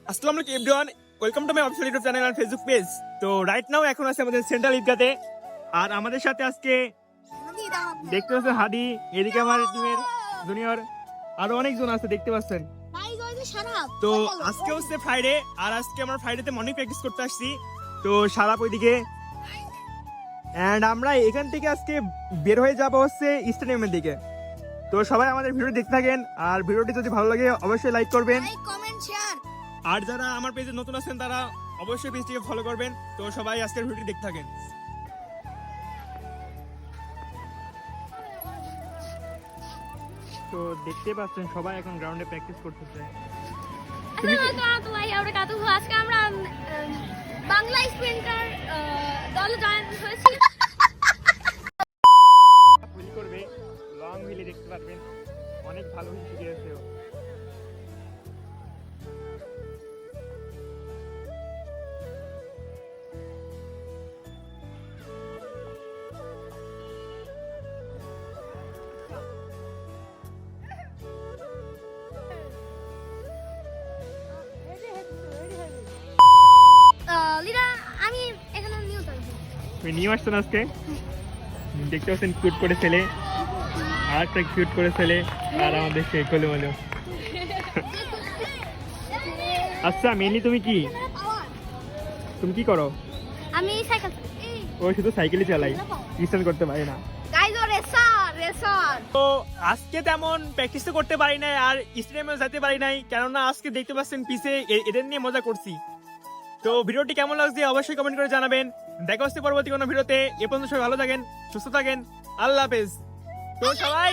আসসালামু আলাইকুম everyone, welcome to my official YouTube channel আর ফেসবুক পেজ। তো রাইট নাও এখন আছে আমাদের সেন্ট্রাল ঈদগাতে, আর আমাদের সাথে আজকে দেখতে পাচ্ছেন হাদি, এদিকে আমার টিমের জুনিয়র আরো অনেকজন আছে দেখতে পাচ্ছেন। তো আজকে হচ্ছে ফ্রাইডে, আর আজকে আমরা ফ্রাইডেতে মর্নিং প্র্যাকটিস করতে আসছি। তো সারাপ ওইদিকে, এন্ড আমরা এখান থেকে আজকে বের হয়ে যাব হচ্ছে স্টেডিয়ামের দিকে। তো সবাই আমাদের ভিডিও দেখতে থাকেন, আর ভিডিওটি যদি ভালো লাগে অবশ্যই লাইক করবেন, আর যারা আমার পেজে নতুন আছেন তারা অবশ্যই পেজটিকে ফলো করবেন। তো সবাই আজকের ভিডিওটি দেখতে থাকেন। তো দেখতে পাচ্ছেন সবাই এখন গ্রাউন্ডে প্র্যাকটিস করতেছে। আজকে আমরা বাংলা স্প্রিন্টার দলে জয়েন হয়েছি। হুইল করবে, লং হুইলে দেখতে পারবেন, অনেক ভালো হুইল শিখেছে ও। লিডা আমি এখানে নিউজ আনছি। তুমি নিয়ে আসছেন আজকে, দেখতে পাচ্ছেন কিউট করে ছেলে, আর একটা কিউট করে ছেলে, আর আমাদের সে কোলে মলে। আচ্ছা মেনলি তুমি কি করো? আমি সাইকেল ও শুধু সাইকেলই চালাই, স্টান্ট করতে পারে না। গাইজ ও রেসার তো আজকে তেমন প্র্যাকটিস তো করতে পারি নাই, আর স্টেডিয়ামে যেতে পারি নাই, কেননা আজকে দেখতে পাচ্ছেন পিছে এদের নিয়ে মজা করছি। তো ভিডিওটি কেমন লাগছে অবশ্যই কমেন্ট করে জানাবেন। দেখা হচ্ছে পরবর্তী কোনো ভিডিওতে। এ পর্যন্ত সবাই ভালো থাকেন, সুস্থ থাকেন, আল্লাহ হাফেজ। তো সবাই